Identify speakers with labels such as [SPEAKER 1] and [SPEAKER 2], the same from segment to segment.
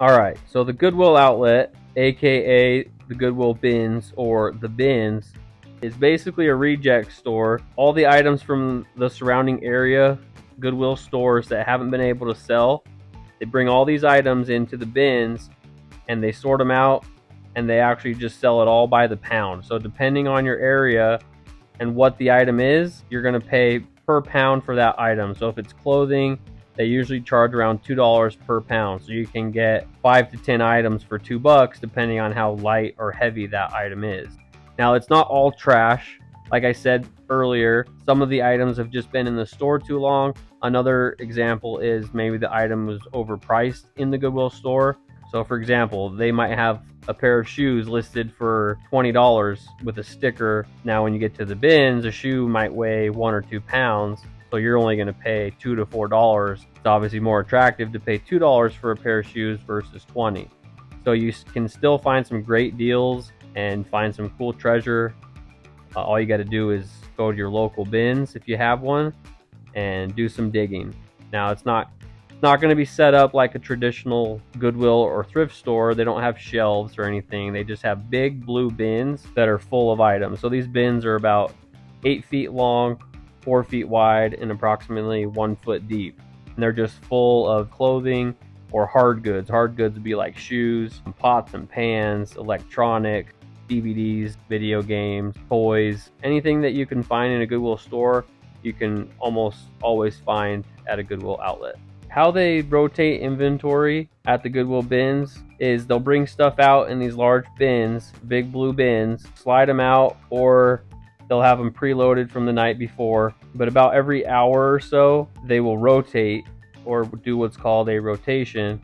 [SPEAKER 1] All right, so the Goodwill outlet, aka the Goodwill bins or the bins, is basically a reject store. All the items from the surrounding area, Goodwill stores that haven't been able to sell, they bring all these items into the bins and they sort them out, and they actually just sell it all by the pound. So depending on your area and what the item is, you're going to pay per pound for that item. So if it's clothing, they usually charge around $2 per pound. So you can get 5 to 10 items for $2 depending on how light or heavy that item is. Now, it's not all trash. Like I said earlier, some of the items have just been in the store too long. Another example is maybe the item was overpriced in the Goodwill store. So for example, they might have a pair of shoes listed for $20 with a sticker. Now when you get to the bins, a shoe might weigh 1 or 2 pounds, so you're only going to pay $2 to $4. It's obviously more attractive to pay $2 for a pair of shoes versus 20. So you can still find some great deals and find some cool treasure. All you got to do is go to your local bins if you have one and do some digging. Now it's not going to be set up like a traditional Goodwill or thrift store. They don't have shelves or anything. They just have big blue bins that are full of items. So these bins are about 8 feet long, 4 feet wide, and approximately 1 foot deep. And they're just full of clothing or hard goods. Hard goods would be like shoes, pots and pans, electronics, DVDs, video games, toys. Anything that you can find in a Goodwill store, you can almost always find at a Goodwill outlet. How they rotate inventory at the Goodwill bins is they'll bring stuff out in these large bins, big blue bins, slide them out, or they'll have them preloaded from the night before. But about every hour or so, they will rotate or do what's called a rotation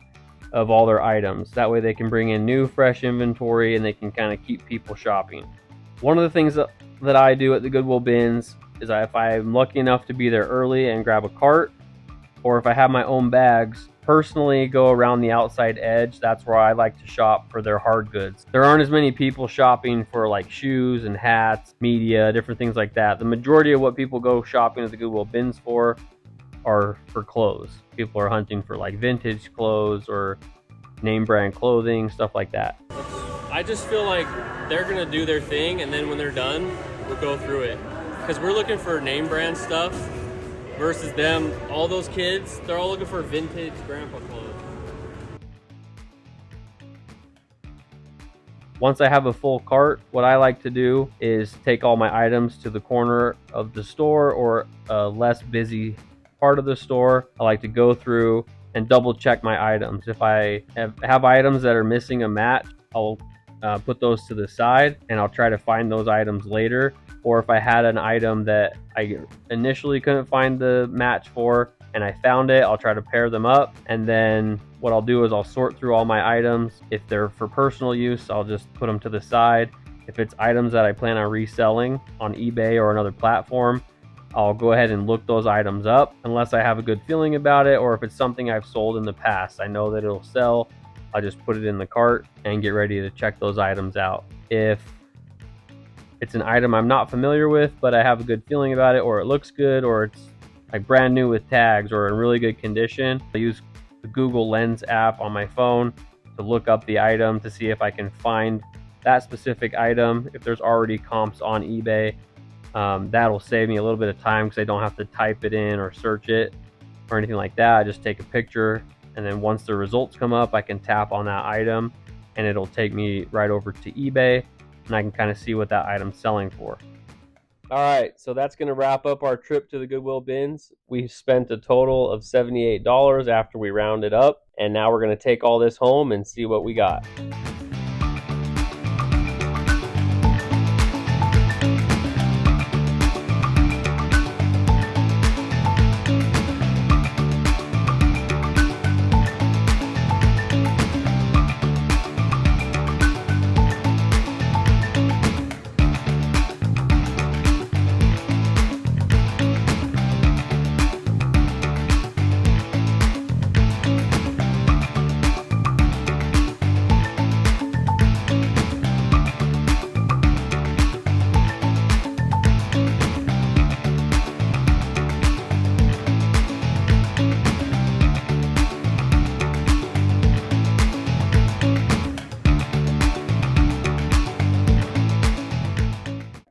[SPEAKER 1] of all their items. That way they can bring in new, fresh inventory and they can kind of keep people shopping. One of the things that I do at the Goodwill bins is if I'm lucky enough to be there early and grab a cart, or if I have my own bags, personally go around the outside edge. That's where I like to shop for their hard goods. There aren't as many people shopping for like shoes and hats, media, different things like that. The majority of what people go shopping at the Goodwill bins for are for clothes. People are hunting for like vintage clothes or name brand clothing, stuff like that.
[SPEAKER 2] I just feel like they're gonna do their thing, and then when they're done, we'll go through it. Because we're looking for name brand stuff versus them, all those kids, they're all looking for vintage grandpa clothes.
[SPEAKER 1] Once I have a full cart, what I like to do is take all my items to the corner of the store or a less busy part of the store. I like to go through and double check my items. If I have items that are missing a match, I'll put those to the side and I'll try to find those items later. Or if I had an item that I initially couldn't find the match for and I found it, I'll try to pair them up. And then what I'll do is I'll sort through all my items. If they're for personal use, I'll just put them to the side. If it's items that I plan on reselling on eBay or another platform, I'll go ahead and look those items up unless I have a good feeling about it, or if it's something I've sold in the past, I know that it'll sell. I'll just put it in the cart and get ready to check those items out. If it's an item I'm not familiar with, but I have a good feeling about it, or it looks good, or it's like brand new with tags or in really good condition, I use the Google Lens app on my phone to look up the item to see if I can find that specific item. If there's already comps on eBay, that'll save me a little bit of time because I don't have to type it in or search it or anything like that. I just take a picture, and then once the results come up, I can tap on that item and it'll take me right over to eBay, and I can kind of see what that item's selling for. All right, so that's going to wrap up our trip to the Goodwill bins. We spent a total of $78 after we rounded up, and now we're going to take all this home and see what we got.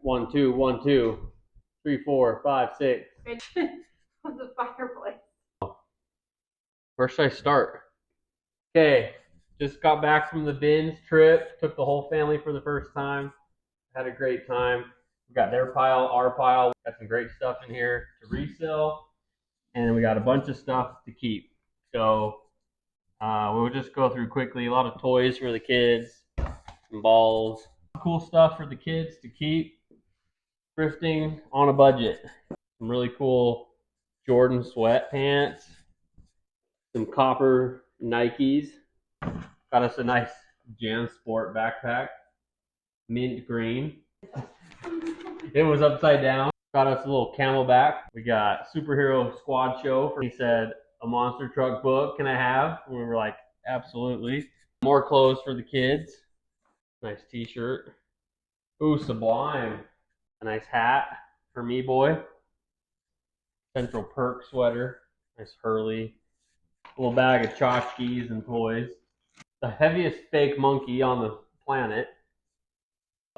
[SPEAKER 1] 1, 2, 1, 2, 3, 4, 5, 6.
[SPEAKER 3] Of the fireplace.
[SPEAKER 1] Where should I start? Okay, just got back from the bins trip. Took the whole family for the first time. Had a great time. We got their pile, our pile. Got some great stuff in here to resell, and we got a bunch of stuff to keep. So we'll just go through quickly. A lot of toys for the kids, some balls, cool stuff for the kids to keep. Thrifting on a budget. Some really cool Jordan sweatpants. Some copper Nikes. Got us a nice Jam Sport backpack. Mint green. It was upside down. Got us a little Camelback. We got Superhero Squad Show. He said, a monster truck book can I have? And we were like, absolutely. More clothes for the kids. Nice t-shirt. Ooh, Sublime. A nice hat for me boy. Central Perk sweater. Nice Hurley. A little bag of tchotchkes and toys. The heaviest fake monkey on the planet.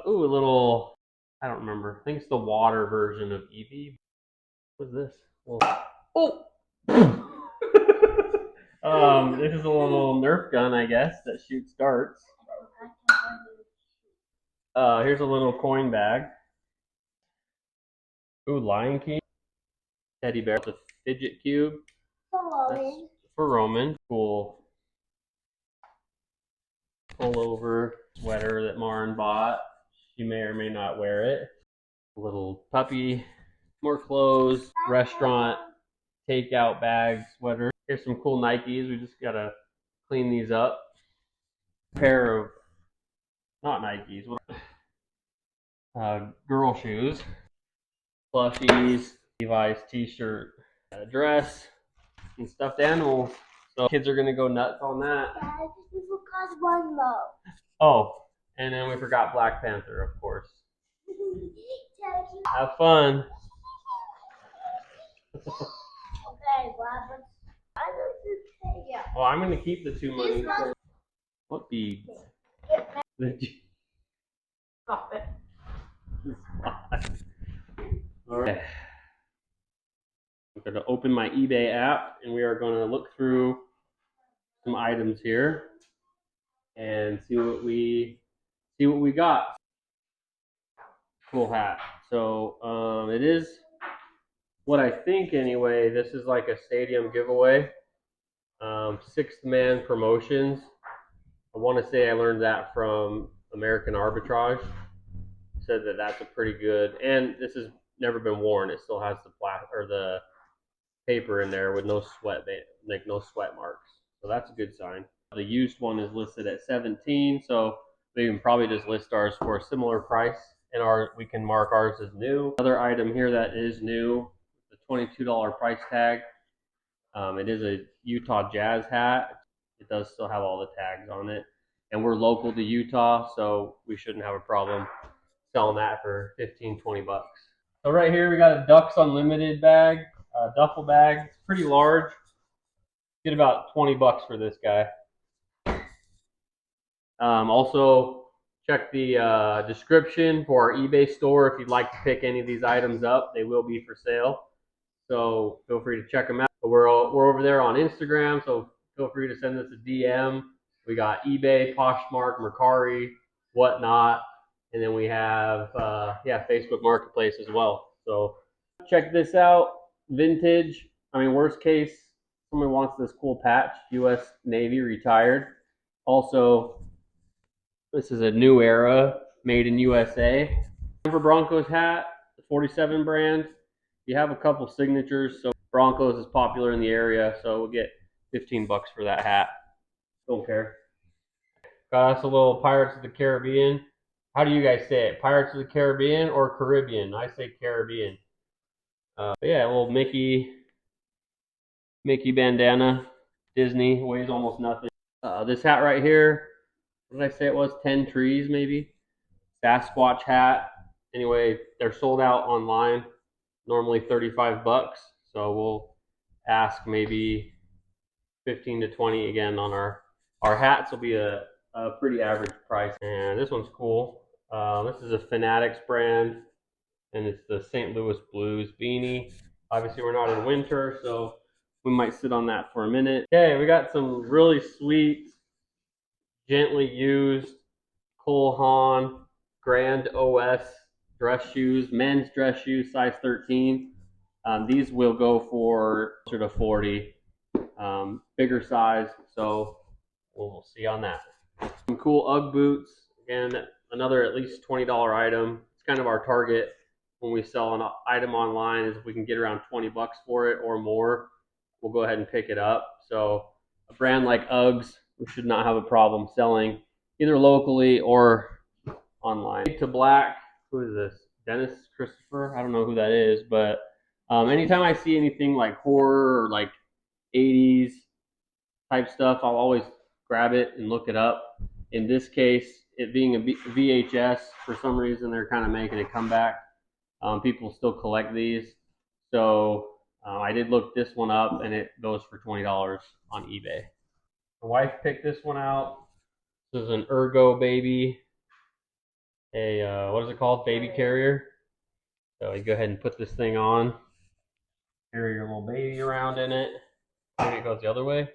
[SPEAKER 1] Ooh, a little, I don't remember. I think it's the water version of Eevee. What's this? Oh! This is a little Nerf gun, I guess, that shoots darts. Here's a little coin bag. Ooh, Lion King. Teddy bear with a fidget cube. That's for Roman. Cool pullover sweater that Maren bought. She may or may not wear it. A little puppy. More clothes. Restaurant takeout bag sweater. Here's some cool Nikes. We just gotta clean these up. Pair of not Nikes. Girl shoes. Plushies. Levi's t-shirt. A dress. And stuffed animals. So kids are gonna go nuts on that.
[SPEAKER 3] Dad, we forgot one more.
[SPEAKER 1] Oh, and then we forgot Black Panther, of course. Have fun.
[SPEAKER 3] Okay, Robert. I don't think yeah.
[SPEAKER 1] Oh, I'm gonna keep the 2 money. What beads?
[SPEAKER 3] Stop it.
[SPEAKER 1] All right. I'm going to open my eBay app, and we are going to look through some items here and see what we got. Cool hat. So it is what I think anyway. This is like a stadium giveaway. Sixth Man Promotions. I want to say I learned that from American Arbitrage. Said that that's a pretty good, and this has never been worn. It still has the paper in there with no sweat, like no sweat marks. So that's a good sign. The used one is listed at 17, so we can probably just list ours for a similar price, and we can mark ours as new. Another item here that is new, the $22 price tag. It is a Utah Jazz hat. It does still have all the tags on it, and we're local to Utah, so we shouldn't have a problem selling that for 15, 20 bucks. So right here we got a Ducks Unlimited bag, duffel bag. It's pretty large. Get about 20 bucks for this guy. Also, check the description for our eBay store if you'd like to pick any of these items up. They will be for sale, so feel free to check them out. We're over there on Instagram, so feel free to send us a DM. We got eBay, Poshmark, Mercari, whatnot, and then we have Facebook Marketplace as well. So check this out. Vintage. I mean, worst case, somebody wants this cool patch. U.S. Navy retired. Also, this is a new era, made in USA. Denver Broncos hat, the 47 brand. You have a couple signatures, so Broncos is popular in the area, so we'll get 15 bucks for that hat. Don't care. Got us a little Pirates of the Caribbean. How do you guys say it? Pirates of the Caribbean or Caribbean? I say Caribbean. Yeah, a little Mickey bandana. Disney, weighs almost nothing. This hat right here, what did I say it was? 10 trees maybe? Sasquatch hat. Anyway, they're sold out online. Normally 35 bucks. So we'll ask maybe 15 to 20 again on our hats. Will be a pretty average price. And this one's cool. This is a Fanatics brand. and it's the St. Louis Blues beanie. Obviously, we're not in winter, so we might sit on that for a minute. Okay, we got some really sweet, gently used Cole Haan Grand OS dress shoes, men's dress shoes, size 13. These will go for sort of 40, bigger size, so we'll see on that. Some cool UGG boots. Again, another at least $20 item. It's kind of our target when we sell an item online, is if we can get around 20 bucks for it or more, we'll go ahead and pick it up. So a brand like UGGs, we should not have a problem selling either locally or online. To black, who is this? Dennis Christopher? I don't know who that is, but anytime I see anything like horror or like 80s type stuff, I'll always grab it and look it up. In this case, it being a VHS, for some reason they're kind of making a comeback. People still collect these, so I did look this one up, and it goes for $20 on eBay. My wife picked this one out. This is an Ergo baby, what is it called? Baby carrier. So you go ahead and put this thing on, carry your little baby around in it. Maybe it goes the other way.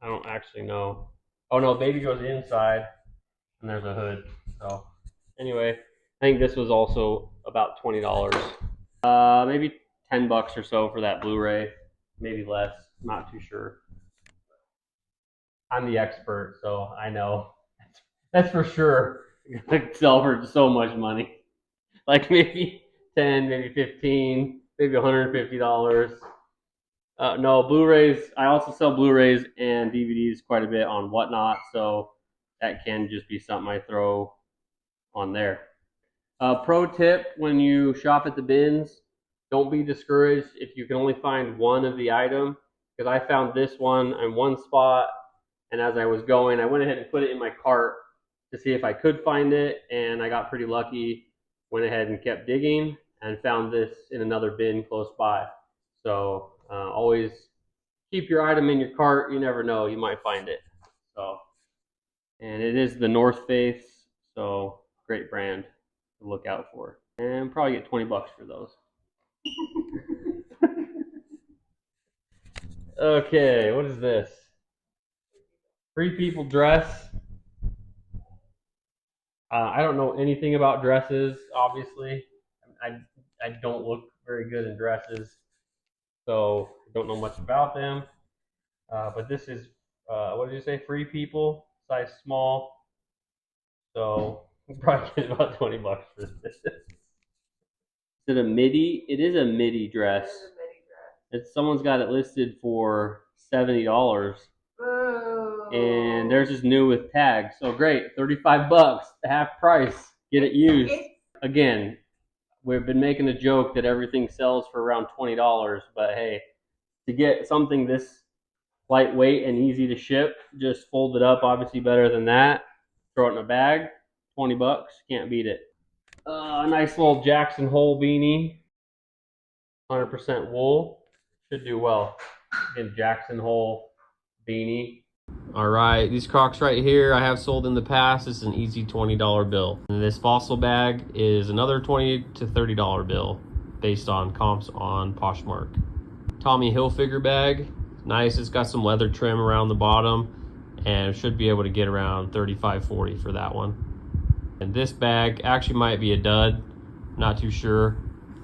[SPEAKER 1] I don't actually know. Oh no, baby goes inside, and there's a hood. So anyway, I think this was also about $20. Maybe 10 bucks or so for that Blu-ray, maybe less. Not too sure. I'm the expert, so I know. That's for sure. Gonna sell for so much money, like maybe 10, maybe 15, maybe $150. No, Blu-rays. I also sell Blu-rays and DVDs quite a bit on Whatnot, so that can just be something I throw on there. Pro tip: when you shop at the bins, don't be discouraged if you can only find one of the item, because I found this one in one spot, and as I was going, I went ahead and put it in my cart to see if I could find it, and I got pretty lucky. Went ahead and kept digging and found this in another bin close by. So always keep your item in your cart. You never know, you might find it. So, and it is the North Face, so great brand to look out for. And probably get 20 bucks for those. Okay, what is this? Free People dress. I don't know anything about dresses, obviously. I don't look very good in dresses, so I don't know much about them. But this is, what did you say? Free People, size small. So you probably get about 20 bucks for this. Is it a midi? It is a midi dress. Someone's got it listed for $70. And theirs is new with tags. So great, 35 bucks, half price. Get it used. Again, we've been making a joke that everything sells for around $20, but hey, to get something this lightweight and easy to ship, just fold it up, obviously better than that. Throw it in a bag, 20 bucks, can't beat it. A nice little Jackson Hole beanie, 100% wool, should do well. Again, Jackson Hole beanie. All right, these Crocs right here I have sold in the past. This is an easy $20 bill. And this Fossil bag is another $20 to $30 bill based on comps on Poshmark. Tommy Hilfiger bag, nice. It's got some leather trim around the bottom and should be able to get around $35-40 for that one. And this bag actually might be a dud, not too sure.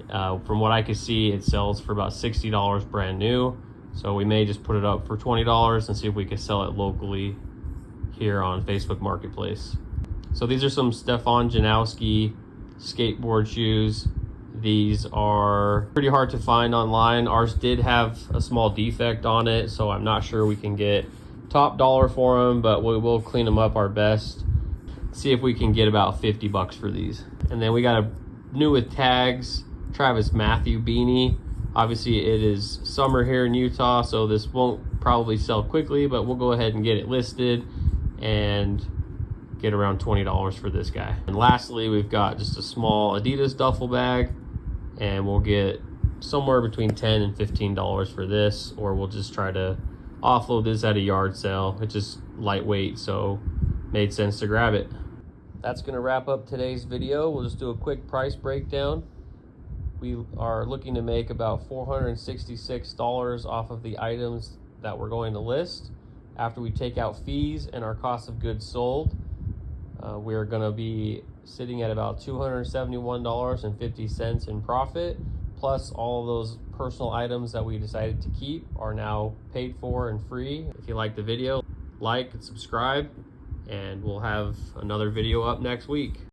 [SPEAKER 1] From what I could see, it sells for about $60 brand new. So we may just put it up for $20 and see if we can sell it locally here on Facebook Marketplace. So these are some Stefan Janowski skateboard shoes. These are pretty hard to find online. Ours did have a small defect on it, so I'm not sure we can get top dollar for them, but we will clean them up our best. See if we can get about 50 bucks for these. And then we got a new with tags Travis Matthew beanie. Obviously it is summer here in Utah, so this won't probably sell quickly, but we'll go ahead and get it listed and get around $20 for this guy. And lastly, we've got just a small Adidas duffel bag, and we'll get somewhere between $10 and $15 for this, or we'll just try to offload this at a yard sale. It's just lightweight, so made sense to grab it. That's gonna wrap up today's video. We'll just do a quick price breakdown.
[SPEAKER 2] We are looking to make about $466 off of the items that we're going to list after we take out fees and our cost of goods sold. We're going to be sitting at about $271.50 in profit, plus all of those personal items that we decided to keep are now paid for and free. If you like the video, like and subscribe, and we'll have another video up next week.